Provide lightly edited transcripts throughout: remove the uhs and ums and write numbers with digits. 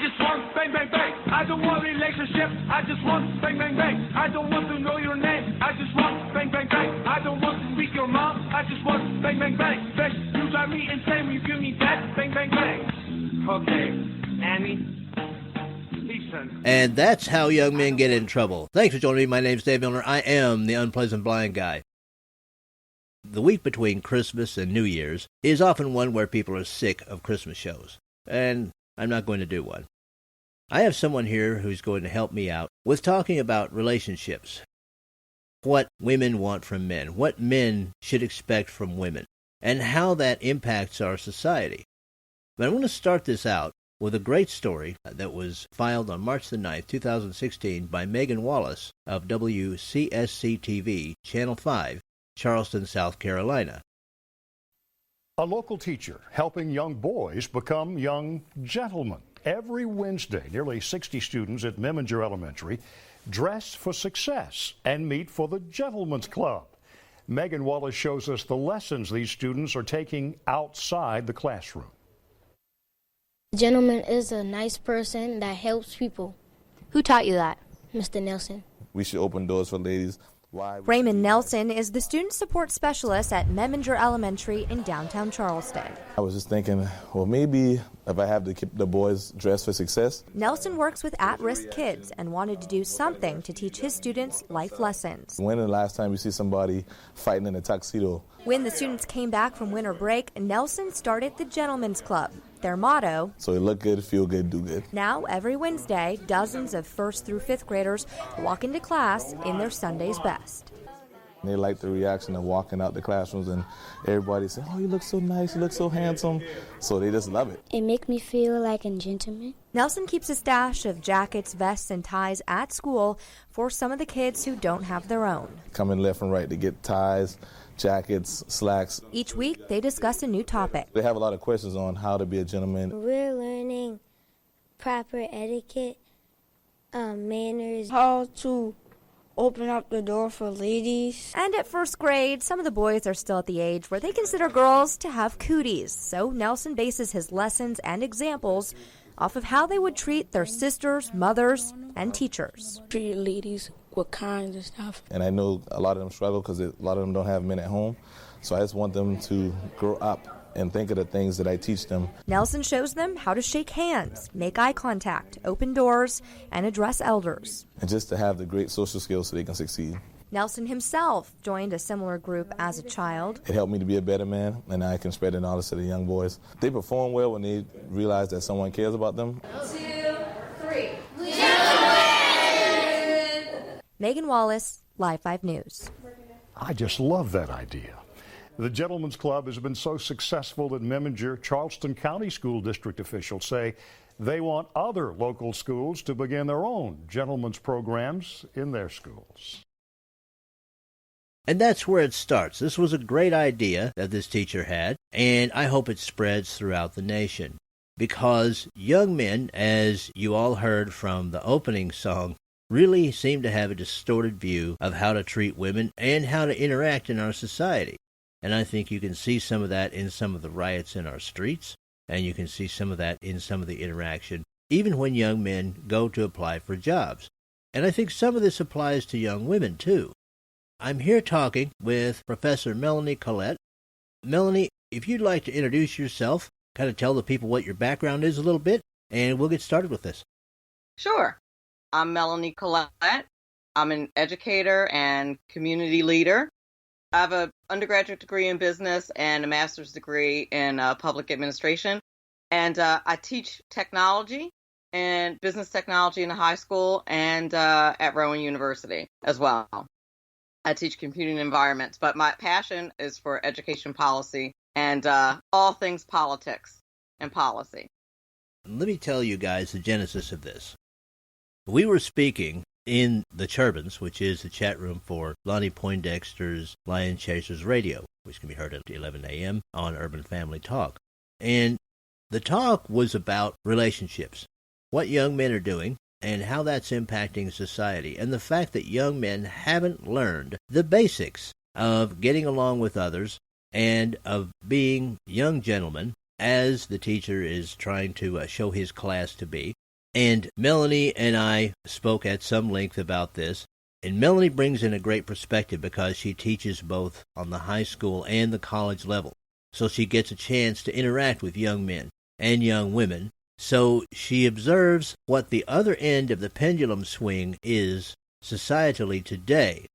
just want bang, bang, bang. I don't want relationship. I just want bang, bang, bang. I don't want to know your name. I just want bang, bang, bang. I don't want to speak your mom. I just want bang, bang, bang. Bang, you drive me insane when you give me that bang, bang, bang. Okay, Annie. And that's how young men get in trouble. Thanks for joining me. My name's Dave Milner. I am the Unpleasant Blind Guy. The week between Christmas and New Year's is often one where people are sick of Christmas shows, and I'm not going to do one. I have someone here who's going to help me out with talking about relationships, what women want from men, what men should expect from women, and how that impacts our society. But I want to start this out with a great story that was filed on March the 9th, 2016 by Megan Wallace of WCSC-TV, Channel 5, Charleston, South Carolina. A local teacher helping young boys become young gentlemen. Every Wednesday, nearly 60 students at Meminger Elementary dress for success and meet for the Gentlemen's Club. Megan Wallace shows us the lessons these students are taking outside the classroom. A gentleman is a nice person that helps people. Who taught you that? Mr. Nelson. We should open doors for ladies. Raymond Nelson is the student support specialist at Meminger Elementary in downtown Charleston. I was just thinking, well, maybe if I have to keep the boys dressed for success. Nelson works with at-risk kids and wanted to do something to teach his students life lessons. When the last time you see somebody fighting in a tuxedo? When the students came back from winter break, Nelson started the Gentlemen's Club. Their motto, so look good, feel good, do good. Now, every Wednesday, dozens of 1st through 5th graders walk into class in their Sunday's best. They like the reaction of walking out the classrooms and everybody saying, oh, you look so nice, you look so handsome. So they just love it. It makes me feel like a gentleman. Nelson keeps a stash of jackets, vests, and ties at school for some of the kids who don't have their own. Coming left and right to get ties, jackets, slacks. Each week, they discuss a new topic. They have a lot of questions on how to be a gentleman. We're learning proper etiquette, manners, how to open up the door for ladies. And at 1st grade, some of the boys are still at the age where they consider girls to have cooties. So Nelson bases his lessons and examples off of how they would treat their sisters, mothers, and teachers. Treat ladies with kinds and stuff. And I know a lot of them struggle because a lot of them don't have men at home. So I just want them to grow up and think of the things that I teach them. Nelson shows them how to shake hands, make eye contact, open doors, and address elders. And just to have the great social skills so they can succeed. Nelson himself joined a similar group as a child. It helped me to be a better man, and I can spread the knowledge to the young boys. They perform well when they realize that someone cares about them. 2, 3. Megan Wallace, Live 5 News. I just love that idea. The Gentlemen's Club has been so successful that Meminger Charleston County School District officials say they want other local schools to begin their own gentlemen's programs in their schools. And that's where it starts. This was a great idea that this teacher had, and I hope it spreads throughout the nation. Because young men, as you all heard from the opening song, really seem to have a distorted view of how to treat women and how to interact in our society. And I think you can see some of that in some of the riots in our streets, and you can see some of that in some of the interaction, even when young men go to apply for jobs. And I think some of this applies to young women, too. I'm here talking with Professor Melanie Collette. Melanie, if you'd like to introduce yourself, kind of tell the people what your background is a little bit, and we'll get started with this. Sure. I'm Melanie Collette. I'm an educator and community leader. I have an undergraduate degree in business and a master's degree in public administration. And I teach technology and business technology in a high school and at Rowan University as well. I teach computing environments, but my passion is for education policy and all things politics and policy. Let me tell you guys the genesis of this. We were speaking in the Turbans, which is the chat room for Lonnie Poindexter's Lion Chasers Radio, which can be heard at 11 a.m. on Urban Family Talk. And the talk was about relationships, what young men are doing, and how that's impacting society, and the fact that young men haven't learned the basics of getting along with others and of being young gentlemen, as the teacher is trying to show his class to be. And Melanie and I spoke at some length about this. And Melanie brings in a great perspective because she teaches both on the high school and the college level. So she gets a chance to interact with young men and young women. So she observes what the other end of the pendulum swing is societally today.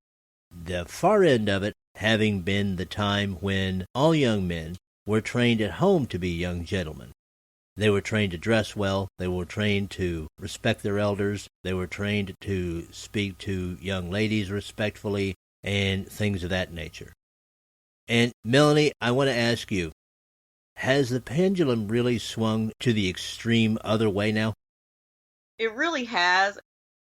The far end of it having been the time when all young men were trained at home to be young gentlemen. They were trained to dress well. They were trained to respect their elders. They were trained to speak to young ladies respectfully and things of that nature. And Melanie, I want to ask you, has the pendulum really swung to the extreme other way now? It really has.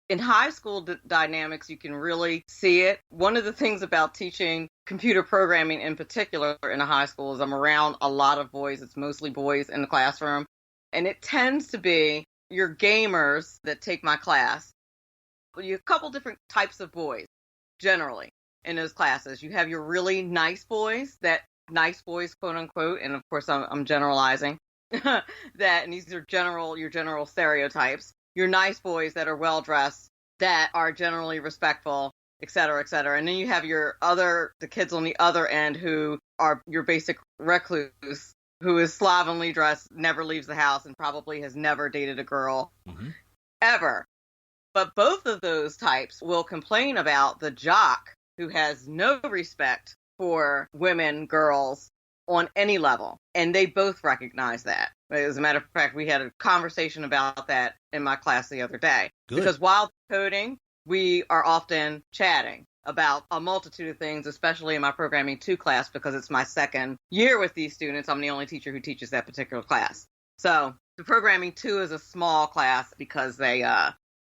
In high school dynamics, you can really see it. One of the things about teaching computer programming in particular in a high school is I'm around a lot of boys. It's mostly boys in the classroom. And it tends to be your gamers that take my class. You have a couple different types of boys, generally, in those classes. You have your really nice boys, nice boys, quote unquote, and of course I'm generalizing, and these are your general stereotypes. Your nice boys that are well-dressed, that are generally respectful, et cetera, et cetera. And then you have the kids on the other end who are your basic recluse, who is slovenly dressed, never leaves the house, and probably has never dated a girl ever. But both of those types will complain about the jock who has no respect for women, girls, on any level. And they both recognize that. As a matter of fact, we had a conversation about that in my class the other day. Good. Because while coding, we are often chatting about a multitude of things, especially in my Programming 2 class, because it's my second year with these students. I'm the only teacher who teaches that particular class. So the Programming 2 is a small class because they,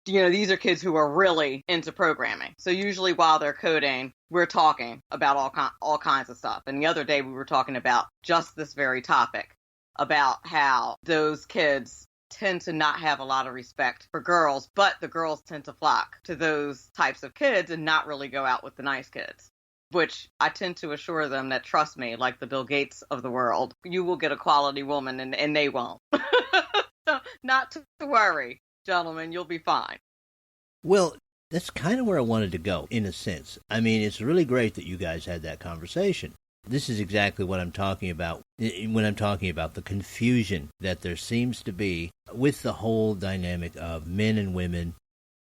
these are kids who are really into programming. So usually while they're coding, we're talking about all kinds of stuff. And the other day we were talking about just this very topic, about how those kids tend to not have a lot of respect for girls, but the girls tend to flock to those types of kids and not really go out with the nice kids, which I tend to assure them that, trust me, like the Bill Gates of the world, you will get a quality woman and they won't. So not to worry, gentlemen, you'll be fine. Well, that's kind of where I wanted to go, in a sense. I mean, it's really great that you guys had that conversation. This is exactly what I'm talking about when I'm talking about the confusion that there seems to be with the whole dynamic of men and women,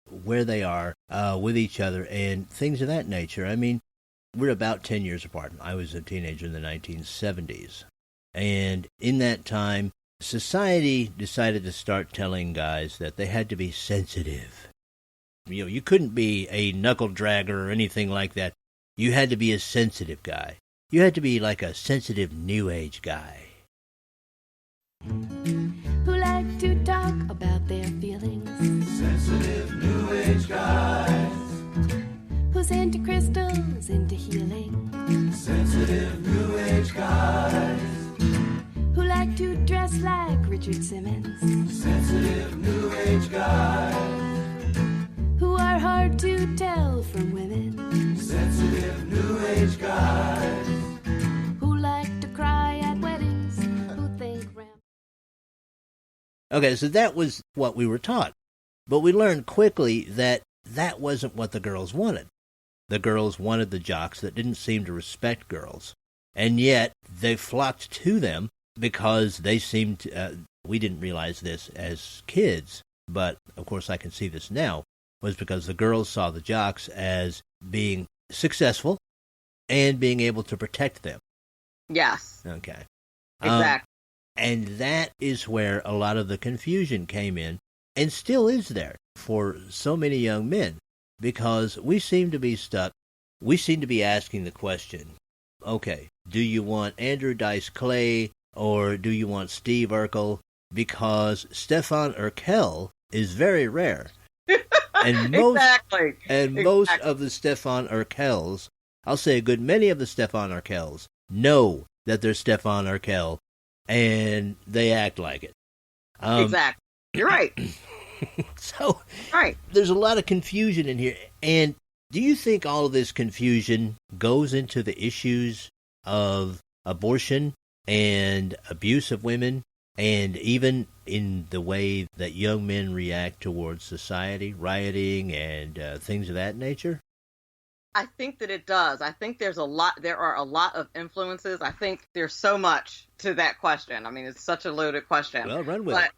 where they are with each other, and things of that nature. I mean, we're about 10 years apart. I was a teenager in the 1970s. And in that time, society decided to start telling guys that they had to be sensitive. You couldn't be a knuckle dragger or anything like that. You had to be a sensitive guy. You had to be like a sensitive New Age guy. Who like to talk about their feelings. Sensitive New Age guys. Who's into crystals, into healing. Sensitive New Age guys. Who like to dress like Richard Simmons. Sensitive New Age guys. Who are hard to tell from women. Sensitive New Age guys. Who like to cry at weddings. Who think Okay, so that was what we were taught. But we learned quickly that that wasn't what the girls wanted. The girls wanted the jocks that didn't seem to respect girls. And yet they flocked to them because they seemed to, we didn't realize this as kids, but of course I can see this now, was because the girls saw the jocks as being successful and being able to protect them. Yes. Okay. Exactly. And that is where a lot of the confusion came in, and still is there for so many young men, because we seem to be stuck. We seem to be asking the question, okay, do you want Andrew Dice Clay or do you want Steve Urkel? Because Stefan Urkel is very rare. And most of the Stefan Urkels, I'll say a good many of the Stefan Urkels, know that they're Stefan Urkel, and they act like it. Exactly. You're right. So, right. There's a lot of confusion in here. And do you think all of this confusion goes into the issues of abortion and abuse of women And even in the way that young men react towards society, rioting and things of that nature? I think that it does. I think there are a lot of influences. I think there's so much to that question. I mean, it's such a loaded question. Well, run with it.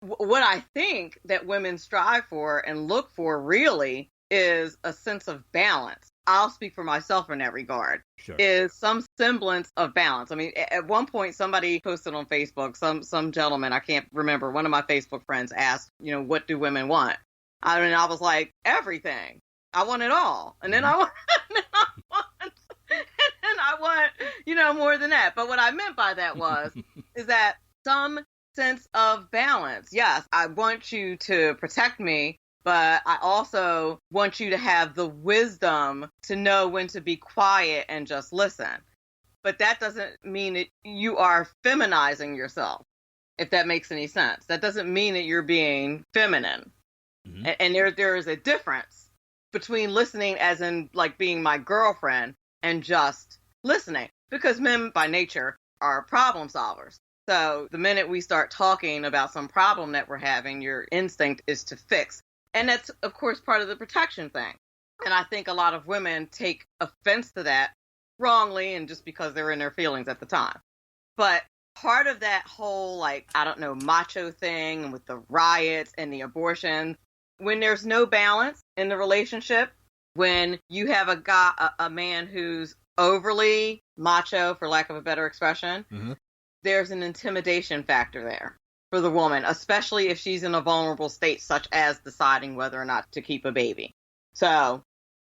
What I think that women strive for and look for really is a sense of balance. I'll speak for myself in that regard. Sure. Is some semblance of balance. I mean, at one point, somebody posted on Facebook, some gentleman, I can't remember, one of my Facebook friends asked, what do women want? I was like, everything. I want it all. And then I want, more than that. But what I meant by that is that some sense of balance. Yes, I want you to protect me, but I also want you to have the wisdom to know when to be quiet and just listen. But that doesn't mean that you are feminizing yourself, if that makes any sense. That doesn't mean that you're being feminine. Mm-hmm. And there is a difference between listening as in like being my girlfriend and just listening. Because men by nature are problem solvers. So the minute we start talking about some problem that we're having, your instinct is to fix. And that's, of course, part of the protection thing. And I think a lot of women take offense to that wrongly and just because they're in their feelings at the time. But part of that whole, macho thing with the riots and the abortion, when there's no balance in the relationship, when you have a man who's overly macho, for lack of a better expression, mm-hmm. There's an intimidation factor there for the woman, especially if she's in a vulnerable state, such as deciding whether or not to keep a baby. So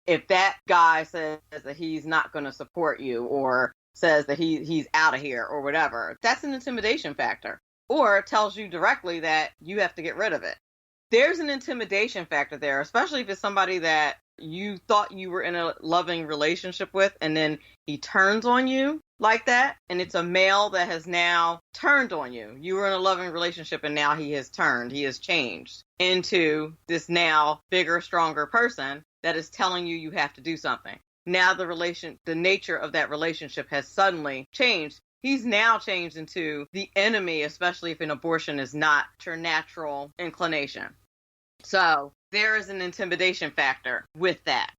if that guy says that he's not going to support you or says that he's out of here or whatever, that's an intimidation factor. Or tells you directly that you have to get rid of it. There's an intimidation factor there, especially if it's somebody that you thought you were in a loving relationship with, and then he turns on you like that, and it's a male that has now turned on you. You were in a loving relationship, and now he has changed into this now bigger, stronger person that is telling you have to do something. Now the nature of that relationship has suddenly changed. He's now changed into the enemy, especially if an abortion is not your natural inclination. So there is an intimidation factor with that.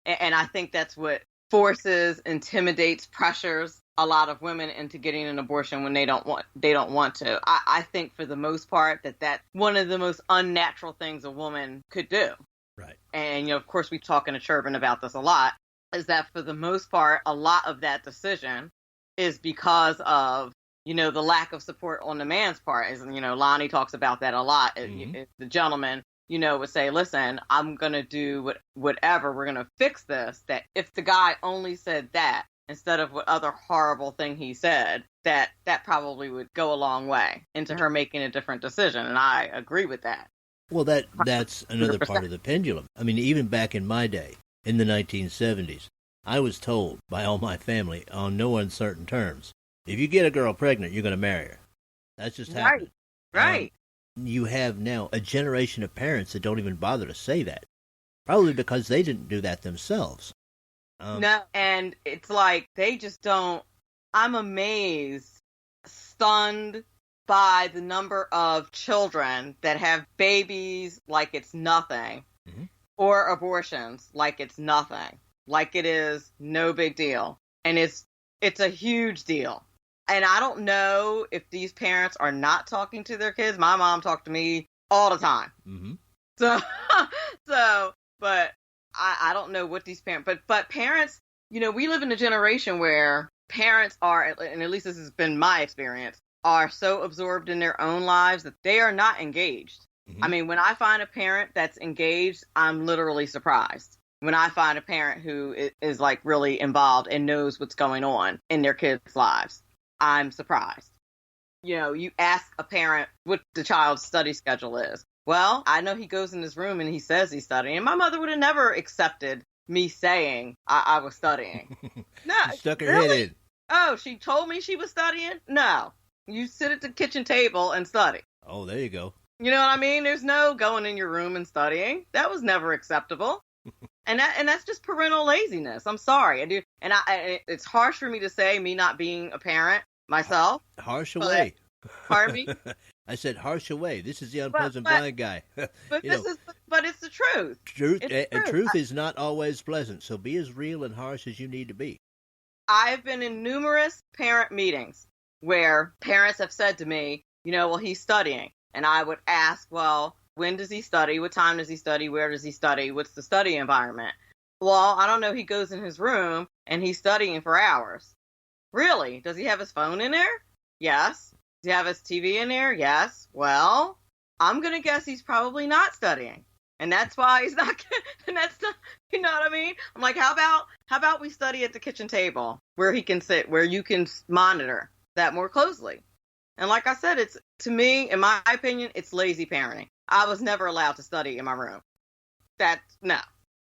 And I think that's what forces, intimidates, pressures a lot of women into getting an abortion when they don't want to. I think for the most part that's one of the most unnatural things a woman could do. Right. And, of course, we talk in a Churban about this a lot, is that for the most part, a lot of that decision is because of, the lack of support on the man's part. As, Lonnie talks about that a lot. Mm-hmm. The gentleman, would say, listen, I'm going to do whatever. We're going to fix this. That if the guy only said that instead of what other horrible thing he said, that probably would go a long way into her making a different decision. And I agree with that. Well, that's another 100%. Part of the pendulum. I mean, even back in my day, in the 1970s, I was told by all my family on no uncertain terms, if you get a girl pregnant, you're going to marry her. That's just happening. Right. You have now a generation of parents that don't even bother to say that, probably because they didn't do that themselves. No, and it's like they just don't. I'm amazed, stunned by the number of children that have babies like it's nothing, mm-hmm. or abortions like it's nothing, like it is no big deal. And it's a huge deal. And I don't know if these parents are not talking to their kids. My mom talked to me all the time. Mm-hmm. But I don't know what these parents, but parents, we live in a generation where parents are, and at least this has been my experience, are so absorbed in their own lives that they are not engaged. Mm-hmm. I mean, when I find a parent that's engaged, I'm literally surprised. When I find a parent who is like really involved and knows what's going on in their kids' lives, I'm surprised. You ask a parent what the child's study schedule is. Well, I know he goes in his room and he says he's studying. My mother would have never accepted me saying I was studying. No, she stuck her head in. Oh, she told me she was studying? No. You sit at the kitchen table and study. Oh, there you go. You know what I mean? There's no going in your room and studying. That was never acceptable. And that's just parental laziness. I'm sorry. I do. And it's harsh for me to say, me not being a parent myself. Harsh away. Pardon me? I said harsh away. This is the unpleasant blind guy. But but it's the truth. Truth is not always pleasant. So be as real and harsh as you need to be. I've been in numerous parent meetings where parents have said to me, well, he's studying. And I would ask, well, when does he study? What time does he study? Where does he study? What's the study environment? Well, I don't know. He goes in his room and he's studying for hours. Really? Does he have his phone in there? Yes. Does he have his TV in there? Yes. Well, I'm going to guess he's probably not studying. And that's why he's not, and that's not, you know what I mean? I'm like, how about we study at the kitchen table where he can sit, where you can monitor that more closely? And like I said, it's, to me, in my opinion, it's lazy parenting. I was never allowed to study in my room. No.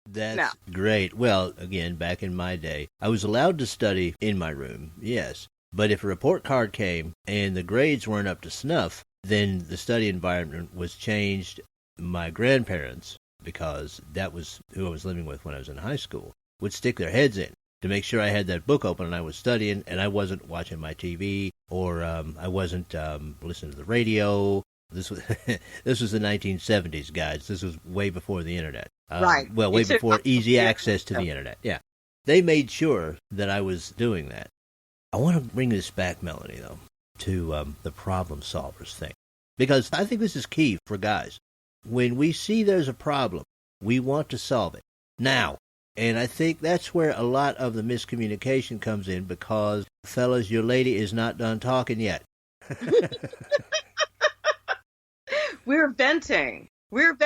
That's great. Well, again, back in my day, I was allowed to study in my room, yes. But if a report card came and the grades weren't up to snuff, then the study environment was changed. My grandparents, because that was who I was living with when I was in high school, would stick their heads in to make sure I had that book open and I was studying and I wasn't watching my TV or I wasn't listening to the radio. This was this was the 1970s, guys. This was way before the internet. Right. Well, way before easy access to the internet. Yeah. They made sure that I was doing that. I want to bring this back, Melanie, though, to the problem solvers thing. Because I think this is key for guys. When we see there's a problem, we want to solve it now. And I think that's where a lot of the miscommunication comes in because, fellas, your lady is not done talking yet. We're venting. We're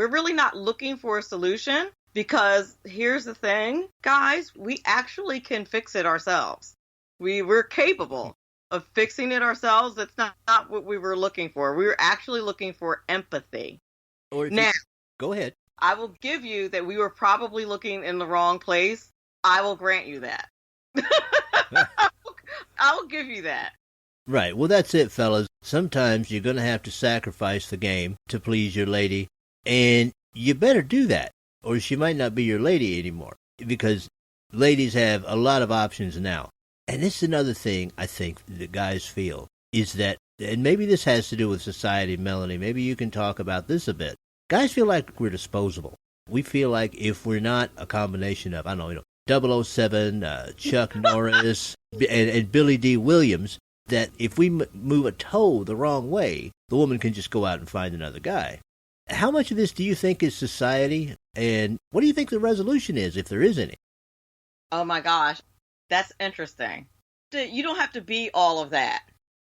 really not looking for a solution because here's the thing, guys, we actually can fix it ourselves. We're capable of fixing it ourselves. That's not what we were looking for. We were actually looking for empathy. Now, go ahead. I will give you that we were probably looking in the wrong place. I will grant you that. I will give you that. Right. Well, that's it, fellas. Sometimes you're going to have to sacrifice the game to please your lady, and you better do that, or she might not be your lady anymore, because ladies have a lot of options now. And this is another thing I think that guys feel, is that, and maybe this has to do with society, Melanie, maybe you can talk about this a bit. Guys feel like we're disposable. We feel like if we're not a combination of, 007, Chuck Norris, and Billy D. Williams, that if we move a toe the wrong way, the woman can just go out and find another guy. How much of this do you think is society, and what do you think the resolution is, if there is any? Oh my gosh, that's interesting. You don't have to be all of that.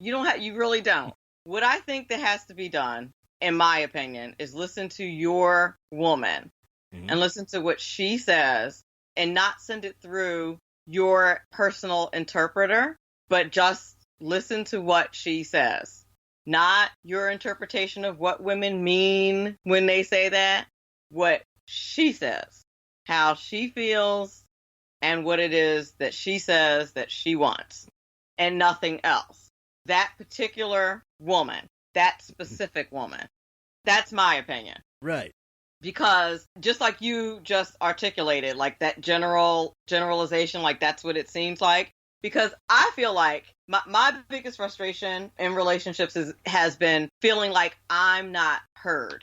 You really don't. What I think that has to be done, in my opinion, is listen to your woman and listen to what she says and not send it through your personal interpreter, but just listen to what she says. Not your interpretation of what women mean when they say that. What she says, how she feels, and what it is that she says that she wants, and nothing else. That particular woman, that specific woman. That's my opinion. Right. Because just like you just articulated, like that generalization, like that's what it seems like. Because I feel like my biggest frustration in relationships has been feeling like I'm not heard.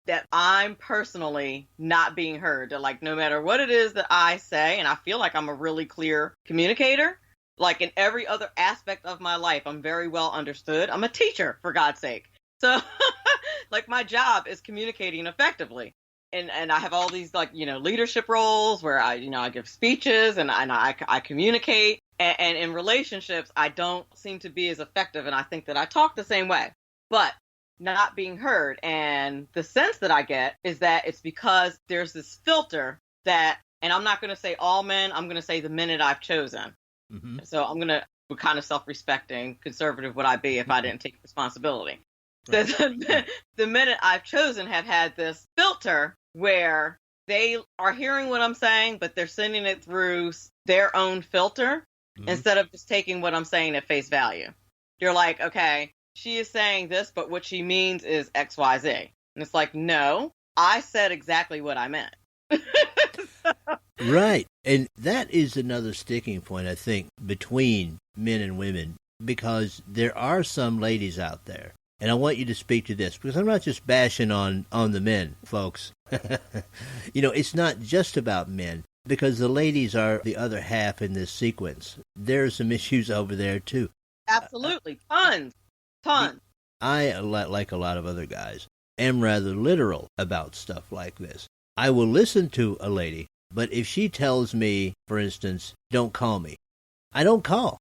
That I'm personally not being heard. That like no matter what it is that I say, and I feel like I'm a really clear communicator, like in every other aspect of my life, I'm very well understood. I'm a teacher, for God's sake. So like my job is communicating effectively. And I have all these leadership roles where I give speeches and I communicate. And in relationships, I don't seem to be as effective. And I think that I talk the same way, but not being heard. And the sense that I get is that it's because there's this filter that, and I'm not going to say all men, I'm going to say the men that I've chosen. Mm-hmm. So I'm going to, what kind of self-respecting conservative would I be if I didn't take responsibility? Right. The men that I've chosen have had this filter where they are hearing what I'm saying, but they're sending it through their own filter instead of just taking what I'm saying at face value. You're like, okay, she is saying this, but what she means is X, Y, Z. And it's like, no, I said exactly what I meant. Right. And that is another sticking point, I think, between men and women because there are some ladies out there, and I want you to speak to this, because I'm not just bashing on the men, folks. It's not just about men, because the ladies are the other half in this sequence. There's some issues over there, too. Absolutely. Tons. I, like a lot of other guys, am rather literal about stuff like this. I will listen to a lady, but if she tells me, for instance, don't call me, I don't call.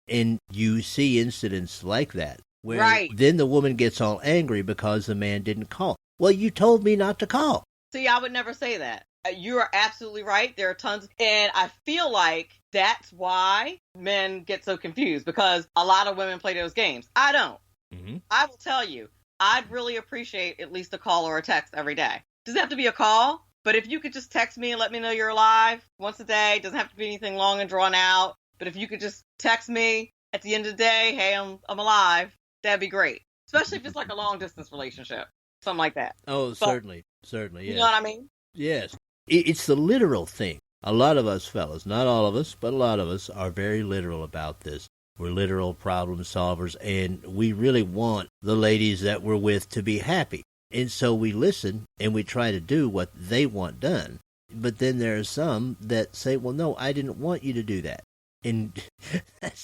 And you see incidents like that, where then the woman gets all angry because the man didn't call. Well, you told me not to call. See, I would never say that. You are absolutely right. There are tons. And I feel like that's why men get so confused, because a lot of women play those games. I don't. Mm-hmm. I will tell you, I'd really appreciate at least a call or a text every day. Doesn't have to be a call, but if you could just text me and let me know you're alive once a day, doesn't have to be anything long and drawn out. But if you could just text me at the end of the day, hey, I'm alive, that'd be great. Especially if it's like a long distance relationship, something like that. Oh, certainly, yes. You know what I mean? Yes. It's the literal thing. A lot of us fellas, not all of us, but a lot of us are very literal about this. We're literal problem solvers, and we really want the ladies that we're with to be happy. And so we listen and we try to do what they want done. But then there are some that say, well, no, I didn't want you to do that. And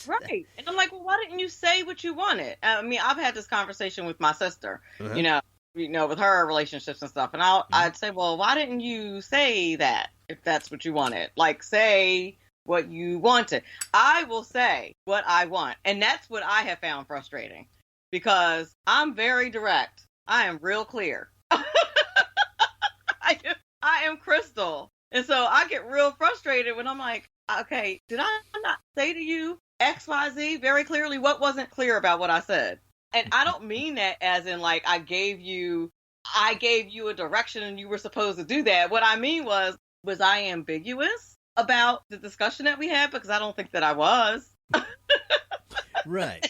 right. And I'm like, well, why didn't you say what you wanted? I mean, I've had this conversation with my sister, with her relationships and stuff. And I'd say, well, why didn't you say that if that's what you wanted? Like, say what you wanted. I will say what I want. And that's what I have found frustrating, because I'm very direct. I am real clear. I am crystal. And so I get real frustrated when I'm like, okay, did I not say to you X, Y, Z very clearly? What wasn't clear about what I said? And I don't mean that as in like I gave you a direction and you were supposed to do that. What I mean was I ambiguous about the discussion that we had? Because I don't think that I was. Right.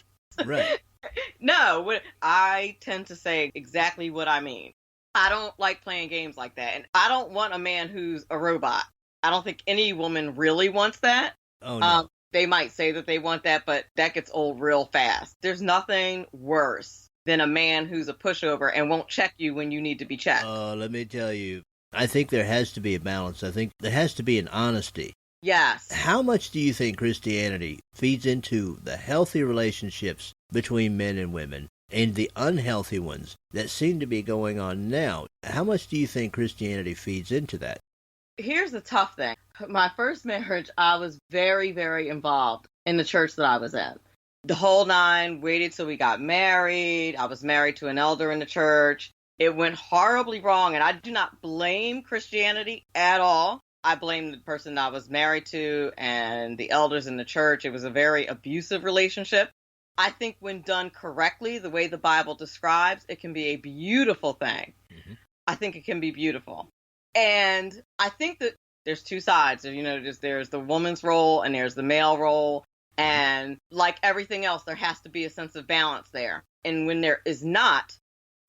No, I tend to say exactly what I mean. I don't like playing games like that. And I don't want a man who's a robot. I don't think any woman really wants that. Oh, no. They might say that they want that, but that gets old real fast. There's nothing worse than a man who's a pushover and won't check you when you need to be checked. Oh, let me tell you, I think there has to be a balance. I think there has to be an honesty. Yes. How much do you think Christianity feeds into the healthy relationships between men and women and the unhealthy ones that seem to be going on now? How much do you think Christianity feeds into that? Here's the tough thing. My first marriage, I was very, very involved in the church that I was in. The whole nine, waited till we got married. I was married to an elder in the church. It went horribly wrong, and I do not blame Christianity at all. I blame the person I was married to and the elders in the church. It was a very abusive relationship. I think when done correctly, the way the Bible describes, it can be a beautiful thing. Mm-hmm. I think it can be beautiful. And I think that there's two sides. There's the woman's role and there's the male role. And like everything else, there has to be a sense of balance there. And when there is not,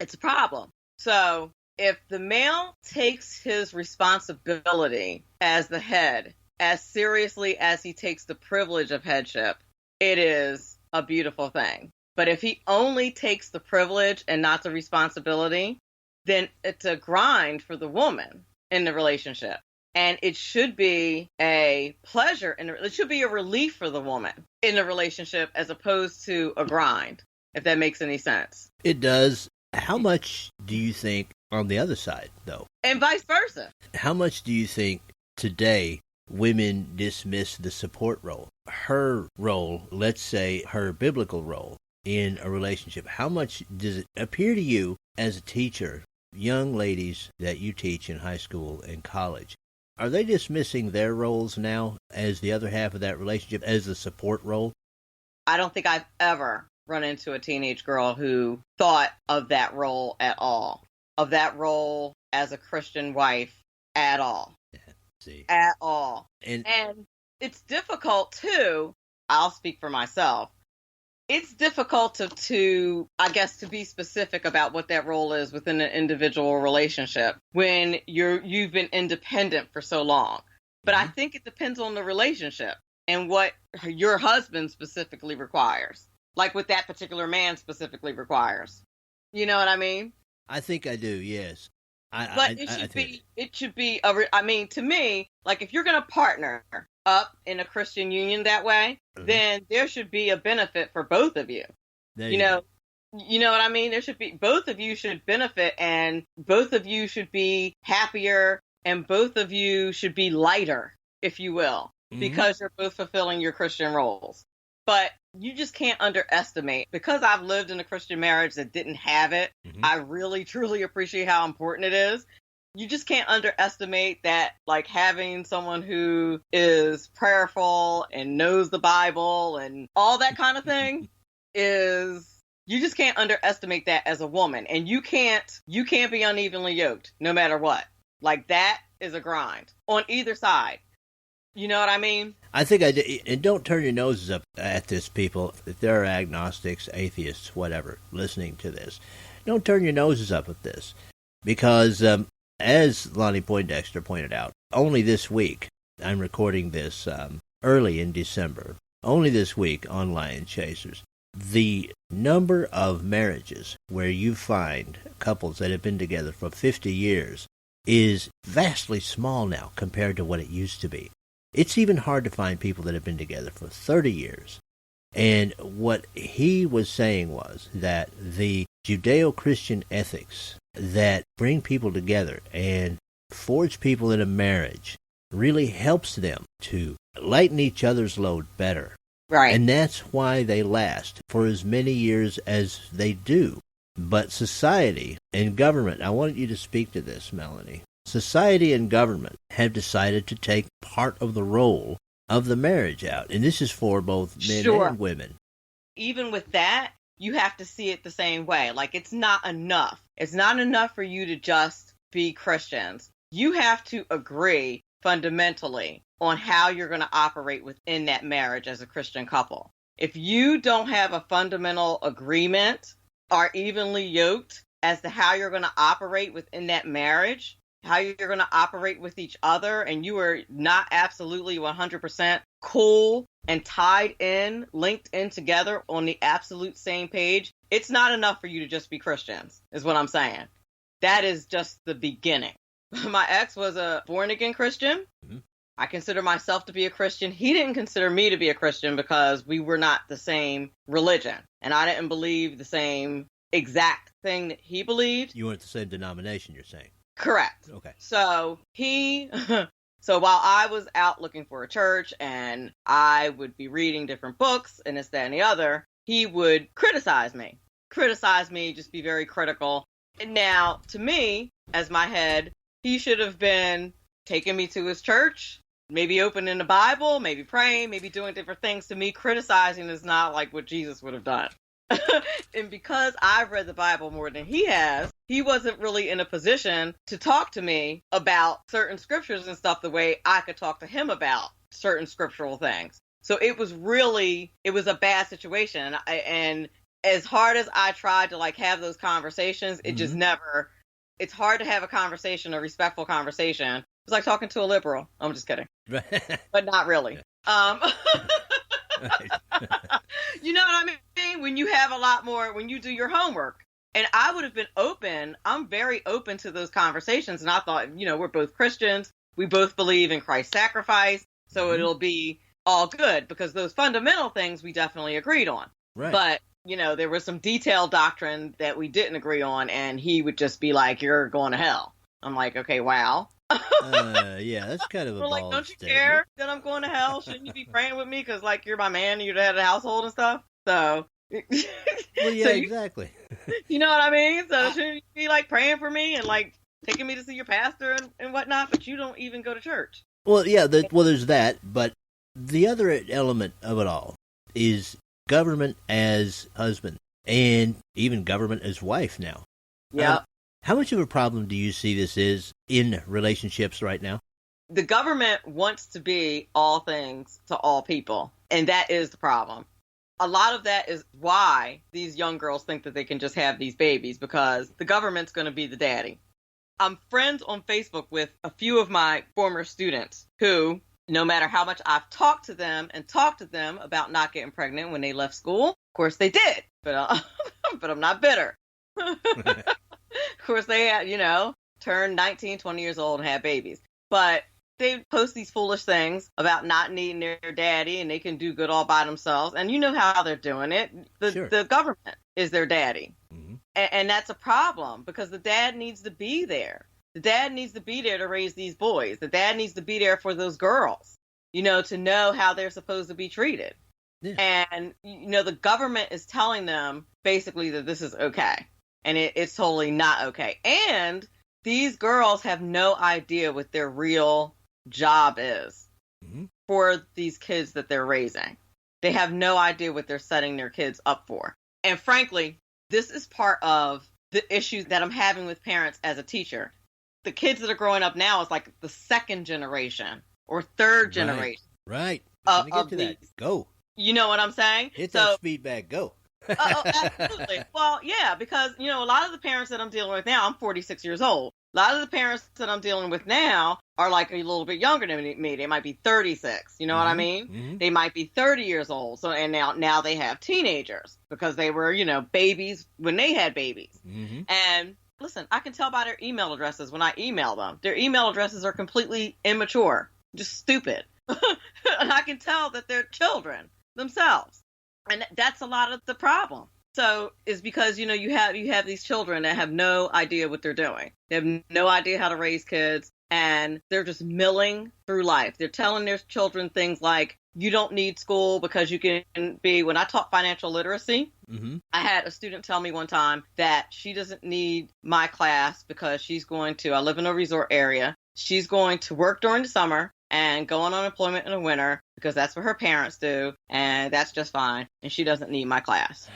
it's a problem. So if the male takes his responsibility as the head as seriously as he takes the privilege of headship, it is a beautiful thing. But if he only takes the privilege and not the responsibility, then it's a grind for the woman in the relationship. And it should be a pleasure, and it should be a relief for the woman in the relationship as opposed to a grind, if that makes any sense. It does. How much do you think on the other side, though? And vice versa. How much do you think today women dismiss the support role? Her role, let's say her biblical role in a relationship. How much does it appear to you as a teacher, young ladies that you teach in high school and college, are they dismissing their roles now as the other half of that relationship, as the support role? I don't think I've ever run into a teenage girl who thought of that role at all, of that role as a Christian wife at all. Yeah, see. At all. And it's difficult, too. I'll speak for myself. It's difficult to be specific about what that role is within an individual relationship when you've been independent for so long. But I think it depends on the relationship and what your husband specifically requires. like what that particular man specifically requires. You know what I mean? I think I do, yes. But it should be, I mean, to me, like if you're going to partner up in a Christian union that way, then there should be a benefit for both of you. You know what I mean? There should be, both of you should benefit, and both of you should be happier, and both of you should be lighter, if you will, because you're both fulfilling your Christian roles. But you just can't underestimate, because I've lived in a Christian marriage that didn't have it. I really, truly appreciate how important it is. You just can't underestimate that, like having someone who is prayerful and knows the Bible and all that kind of thing is, you just can't underestimate that as a woman. And you can't be unevenly yoked no matter what. Like that is a grind on either side. You know what I mean? I think I do. And don't turn your noses up at this, people. If there are agnostics, atheists, whatever, listening to this, don't turn your noses up at this. Because, as Lonnie Poindexter pointed out, only this week, I'm recording this early in December, only this week on Lion Chasers, the number of marriages where you find couples that have been together for 50 years is vastly small now compared to what it used to be. It's even hard to find people that have been together for 30 years. And what he was saying was that the Judeo-Christian ethics that bring people together and forge people in a marriage really helps them to lighten each other's load better. Right. And that's why they last for as many years as they do. But society and government, I wanted you to speak to this, Melanie. Society and government have decided to take part of the role of the marriage out. And this is for both men and women. Even with that, you have to see it the same way. Like, it's not enough. It's not enough for you to just be Christians. You have to agree fundamentally on how you're going to operate within that marriage as a Christian couple. If you don't have a fundamental agreement or evenly yoked as to how you're going to operate within that marriage, how you're going to operate with each other, and you are not absolutely 100% cool and tied in, linked in together on the absolute same page, it's not enough for you to just be Christians, is what I'm saying. That is just the beginning. My ex was a born-again Christian. I consider myself to be a Christian. He didn't consider me to be a Christian because we were not the same religion, and I didn't believe the same exact thing that he believed. You weren't the same denomination, you're saying? Correct. Okay. So so while I was out looking for a church and I would be reading different books and this, that, and the other, he would criticize me, just be very critical. And now, to me, as my head, he should have been taking me to his church, maybe opening the Bible, maybe praying, maybe doing different things. To me, criticizing is not like what Jesus would have done. And because I've read the Bible more than he has, he wasn't really in a position to talk to me about certain scriptures and stuff the way I could talk to him about certain scriptural things. So it was a bad situation. And as hard as I tried to like have those conversations, it just never, it's hard to have a conversation, a respectful conversation. It was like talking to a liberal. I'm just kidding. But not really. You know what I mean? When you have a lot more, when you do your homework. And I would have been open. I'm very open to those conversations. And I thought, we're both Christians. We both believe in Christ's sacrifice. So it'll be all good because those fundamental things we definitely agreed on. Right. But, there was some detailed doctrine that we didn't agree on. And he would just be like, you're going to hell. I'm like, okay, wow. Yeah, that's kind of a like, bold don't you statement. care that I'm going to hell? Shouldn't you be praying with me? Because, like, you're my man and you're the head of the household and stuff. So. Well, yeah, exactly. You know what I mean? So shouldn't you be, like, praying for me and, like, taking me to see your pastor and whatnot? But you don't even go to church. Well, yeah, there's that. But the other element of it all is government as husband and even government as wife now. Yeah. How much of a problem do you see this is in relationships right now? The government wants to be all things to all people, and that is the problem. A lot of that is why these young girls think that they can just have these babies, because the government's going to be the daddy. I'm friends on Facebook with a few of my former students who, no matter how much I've talked to them about not getting pregnant when they left school, course, they did, but but I'm not bitter. Of course, they had, turned 19, 20 years old and had babies. But they post these foolish things about not needing their daddy and they can do good all by themselves. And you know how they're doing it. The government is their daddy. Mm-hmm. And that's a problem because the dad needs to be there. The dad needs to be there to raise these boys. The dad needs to be there for those girls, to know how they're supposed to be treated. Yeah. And, the government is telling them basically that this is okay. And it's totally not okay. And these girls have no idea what their real job is for these kids that they're raising. They have no idea what they're setting their kids up for. And frankly, this is part of the issues that I'm having with parents as a teacher. The kids that are growing up now is like the second generation or third generation. Right. Get to that. Go. You know what I'm saying? Hit that feedback. Go. Absolutely. Well, yeah, because, a lot of the parents that I'm dealing with now, I'm 46 years old. A lot of the parents that I'm dealing with now are like a little bit younger than me. They might be 36. You know what I mean? Mm-hmm. They might be 30 years old. So, and now they have teenagers because they were, babies when they had babies. Mm-hmm. And listen, I can tell by their email addresses when I email them. Their email addresses are completely immature, just stupid. And I can tell that they're children themselves. And that's a lot of the problem. So it's because, you have these children that have no idea what they're doing. They have no idea how to raise kids, and they're just milling through life. They're telling their children things like, you don't need school because you can be, when I taught financial literacy, I had a student tell me one time that she doesn't need my class because I live in a resort area. She's going to work during the summer and go on unemployment in the winter because that's what her parents do, and that's just fine, and she doesn't need my class.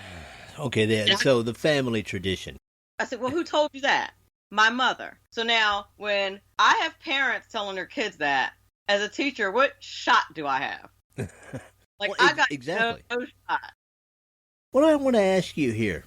Okay, so the family tradition. I said, well, who told you that? My mother. So now, when I have parents telling their kids that, as a teacher, what shot do I have? I got exactly. no shot. What I want to ask you here,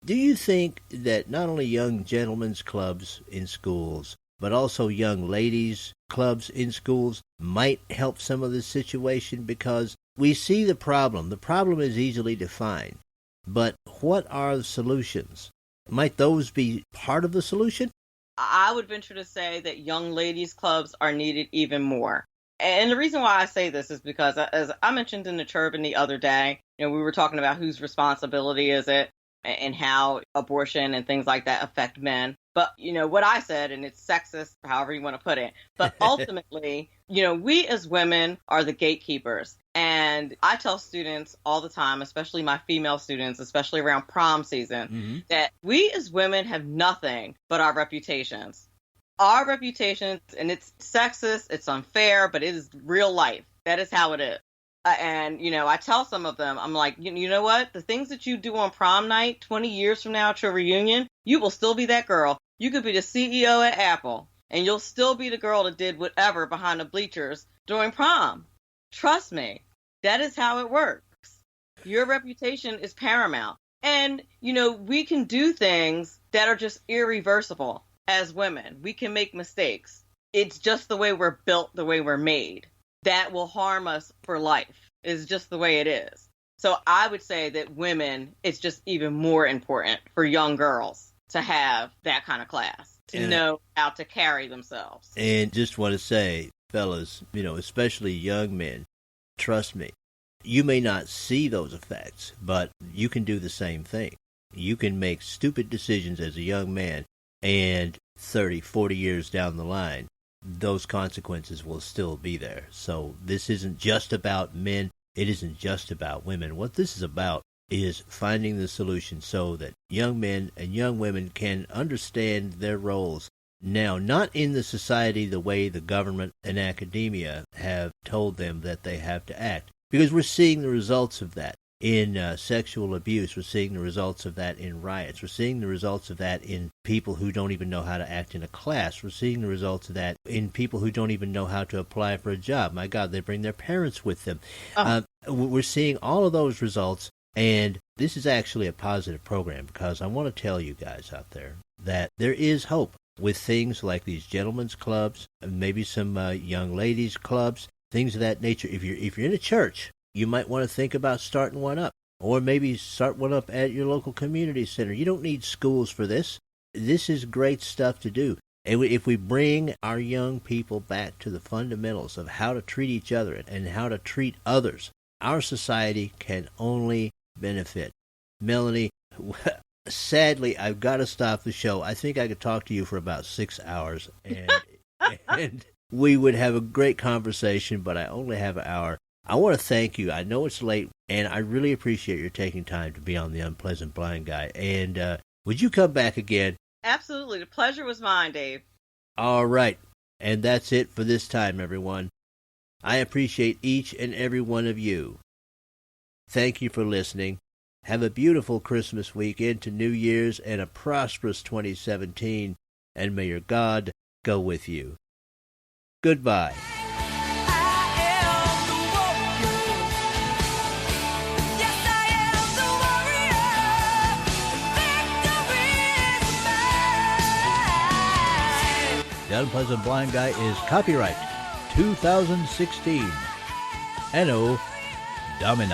do you think that not only young gentlemen's clubs in schools, but also young ladies' clubs in schools might help some of this situation? Because we see the problem. The problem is easily defined. But what are the solutions? Might those be part of the solution? I would venture to say that young ladies' clubs are needed even more. And the reason why I say this is because, as I mentioned in the Turban the other day, we were talking about whose responsibility is it and how abortion and things like that affect men. But, what I said, and it's sexist, however you want to put it, but ultimately, we as women are the gatekeepers. And I tell students all the time, especially my female students, especially around prom season, that we as women have nothing but our reputations. Our reputations, and it's sexist, it's unfair, but it is real life. That is how it is. And, I tell some of them, I'm like, you know what? The things that you do on prom night 20 years from now at your reunion, you will still be that girl. You could be the CEO at Apple, and you'll still be the girl that did whatever behind the bleachers during prom. Trust me, that is how it works. Your reputation is paramount. And, we can do things that are just irreversible as women. We can make mistakes. It's just the way we're built, the way we're made. That will harm us for life. It's just the way it is. So I would say that women, it's just even more important for young girls to have that kind of class, to know how to carry themselves. And just want to say, fellas, especially young men, trust me, you may not see those effects, but you can do the same thing. You can make stupid decisions as a young man, and 30, 40 years down the line, those consequences will still be there. So this isn't just about men. It isn't just about women. What this is about is finding the solution so that young men and young women can understand their roles. Now, not in the society the way the government and academia have told them that they have to act, because we're seeing the results of that in sexual abuse. We're seeing the results of that in riots. We're seeing the results of that in people who don't even know how to act in a class. We're seeing the results of that in people who don't even know how to apply for a job. My God, they bring their parents with them. We're seeing all of those results, and this is actually a positive program because I want to tell you guys out there that there is hope with things like these gentlemen's clubs, maybe some young ladies' clubs, things of that nature. If you're in a church, you might want to think about starting one up. or maybe start one up at your local community center. You don't need schools for this. This is great stuff to do. And if we bring our young people back to the fundamentals of how to treat each other and how to treat others, our society can only benefit. Melanie, sadly, I've got to stop the show. I think I could talk to you for about 6 hours, and we would have a great conversation, but I only have an hour. I want to thank you. I know it's late, and I really appreciate your taking time to be on The Unpleasant Blind Guy. And would you come back again? Absolutely. The pleasure was mine, Dave. All right. And that's it for this time, everyone. I appreciate each and every one of you. Thank you for listening. Have a beautiful Christmas week into New Year's and a prosperous 2017, and may your God go with you. Goodbye. The Unpleasant Blind Guy is copyright 2016. Anno Domini.